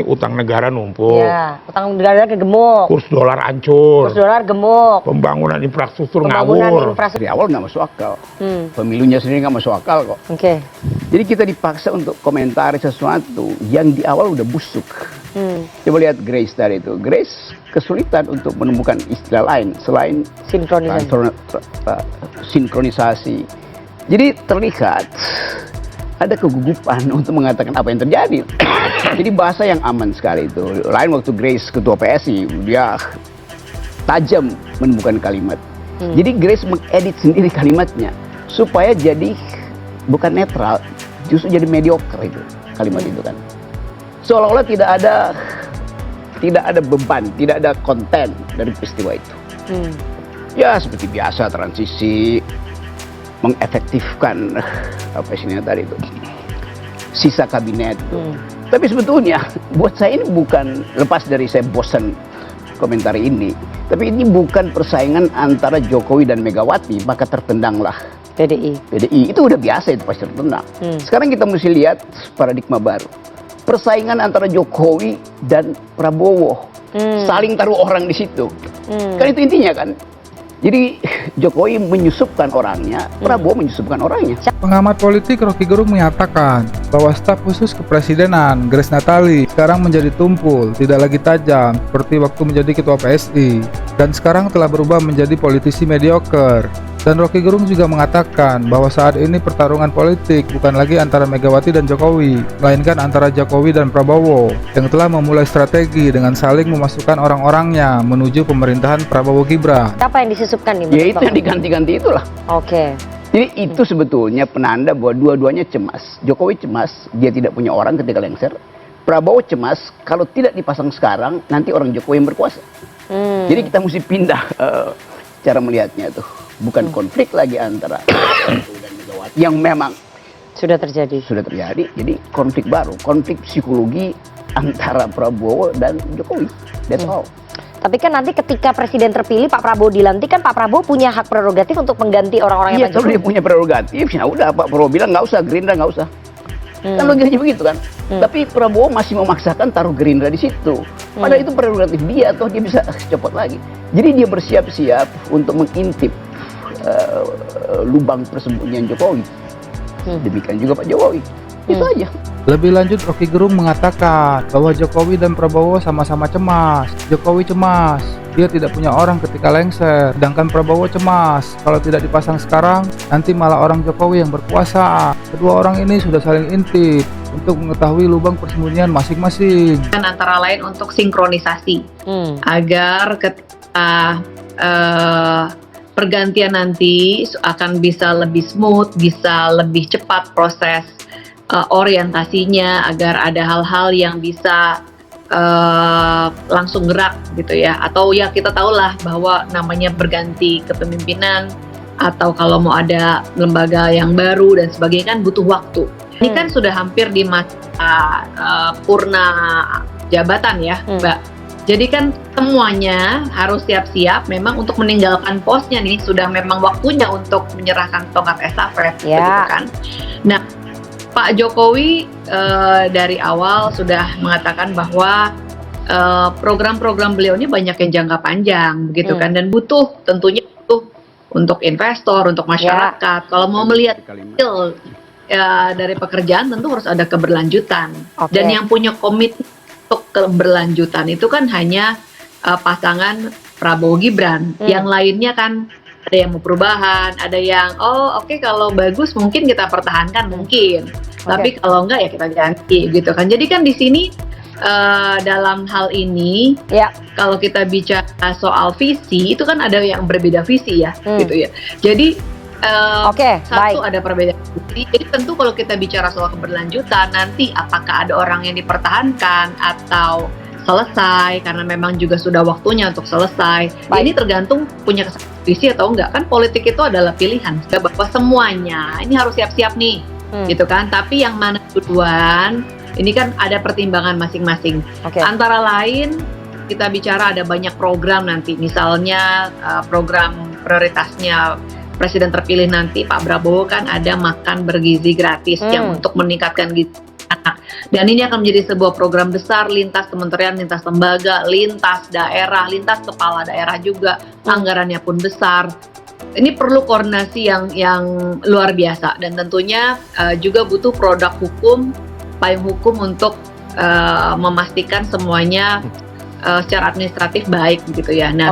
Utang negara numpuk. Ya, utang negara gemuk. Kurs dolar hancur. Kurs dolar gemuk. Pembangunan infrastruktur Pembangunan ngawur. Dari awal nggak masuk akal. Hmm. Pemilunya sendiri nggak masuk akal kok. Oke. Jadi kita dipaksa untuk komentari sesuatu yang di awal udah busuk. Coba lihat Grace tadi itu. Grace kesulitan untuk menemukan istilah lain selain sinkronisasi. Jadi terlihat ada kegugupan untuk mengatakan apa yang terjadi. Jadi bahasa yang aman sekali itu. Lain waktu Grace ketua PSI, dia tajam menemukan kalimat. Jadi Grace mengedit sendiri kalimatnya supaya jadi bukan netral, justru jadi mediocre itu kalimat itu kan. Seolah-olah tidak ada beban, tidak ada konten dari peristiwa itu. Ya seperti biasa transisi mengefektifkan apa istilahnya tadi itu sisa kabinet itu. Tapi sebetulnya buat saya ini bukan, lepas dari saya bosan komentari ini, tapi ini bukan persaingan antara Jokowi dan Megawati maka tertendanglah PDI. itu udah biasa, itu pasti tertendang. Sekarang kita mesti lihat paradigma baru, persaingan antara Jokowi dan Prabowo, saling taruh orang di situ. Kan itu intinya kan. Jadi Jokowi menyusupkan orangnya, Prabowo menyusupkan orangnya. Pengamat politik Rocky Gerung menyatakan bahwa staf khusus kepresidenan Grace Natali sekarang menjadi tumpul, tidak lagi tajam seperti waktu menjadi ketua PSI, dan sekarang telah berubah menjadi politisi mediocre. Dan Rocky Gerung juga mengatakan bahwa saat ini pertarungan politik bukan lagi antara Megawati dan Jokowi, melainkan antara Jokowi dan Prabowo yang telah memulai strategi dengan saling memasukkan orang-orangnya menuju pemerintahan Prabowo Gibran. Apa yang disusupkan nih? Ya itu yang diganti-ganti itulah. Oke. Jadi itu sebetulnya penanda bahwa dua-duanya cemas. Jokowi cemas, dia tidak punya orang ketika lengser. Prabowo cemas, kalau tidak dipasang sekarang, nanti orang Jokowi yang berkuasa. Jadi kita mesti pindah cara melihatnya tuh. Bukan konflik lagi antara Jokowi dan Megawati yang memang sudah terjadi. Jadi konflik baru, konflik psikologi antara Prabowo dan Jokowi. That's all. Tapi kan nanti ketika presiden terpilih Pak Prabowo dilantik, kan Pak Prabowo punya hak prerogatif untuk mengganti orang-orang yang Iya, kalau dia punya prerogatif, ya udah Pak Prabowo bilang nggak usah, Gerindra nggak usah. Kan logikanya begitu kan. Tapi Prabowo masih memaksakan taruh Gerindra di situ. Padahal itu prerogatif dia, atau dia bisa copot lagi. Jadi dia bersiap-siap untuk mengintip lubang persembunyian Jokowi. Demikian juga Pak Jokowi. Itu aja. Lebih lanjut, Rocky Gerung mengatakan bahwa Jokowi dan Prabowo sama-sama cemas. Jokowi cemas, dia tidak punya orang ketika lengser. Sedangkan Prabowo cemas, kalau tidak dipasang sekarang, nanti malah orang Jokowi yang berkuasa. Kedua orang ini sudah saling intip untuk mengetahui lubang persembunyian masing-masing. Dan antara lain untuk sinkronisasi, agar ketika pergantian nanti akan bisa lebih smooth, bisa lebih cepat proses orientasinya, agar ada hal-hal yang bisa langsung gerak gitu ya. Atau ya kita tahulah bahwa namanya berganti kepemimpinan atau kalau mau ada lembaga yang baru dan sebagainya kan butuh waktu. Ini kan sudah hampir di masa purna jabatan ya, Mbak. Jadi kan semuanya harus siap-siap memang untuk meninggalkan posnya nih, sudah memang waktunya untuk menyerahkan tongkat estafet, gitu kan. Nah, Pak Jokowi dari awal sudah mengatakan bahwa program-program beliau ini banyak yang jangka panjang, begitu kan, dan tentunya butuh untuk investor, untuk masyarakat. Kalau mau melihat hasil dari pekerjaan, tentu harus ada keberlanjutan. Dan yang punya komitmen untuk keberlanjutan itu kan hanya pasangan Prabowo Gibran. Yang lainnya kan ada yang mau perubahan, ada yang oke, kalau bagus mungkin kita pertahankan mungkin, tapi kalau enggak ya kita ganti gitu kan. Jadi kan di sini dalam hal ini kalau kita bicara soal visi itu kan ada yang berbeda visi ya, gitu ya. Jadi satu ada perbedaan visi. Jadi tentu kalau kita bicara soal keberlanjutan nanti apakah ada orang yang dipertahankan atau selesai karena memang juga sudah waktunya untuk selesai. Ini tergantung punya visi atau enggak. Kan politik itu adalah pilihan. Bahwa semuanya ini harus siap-siap nih, gitu kan. Tapi yang mana duluan, ini kan ada pertimbangan masing-masing. Antara lain kita bicara ada banyak program nanti. Misalnya program prioritasnya Presiden terpilih nanti Pak Prabowo kan ada makan bergizi gratis yang untuk meningkatkan gizi anak. Dan ini akan menjadi sebuah program besar lintas kementerian, lintas lembaga, lintas daerah, lintas kepala daerah juga, anggarannya pun besar. Ini perlu koordinasi yang luar biasa dan tentunya juga butuh produk hukum, payung hukum untuk memastikan semuanya secara administratif baik gitu ya. Nah,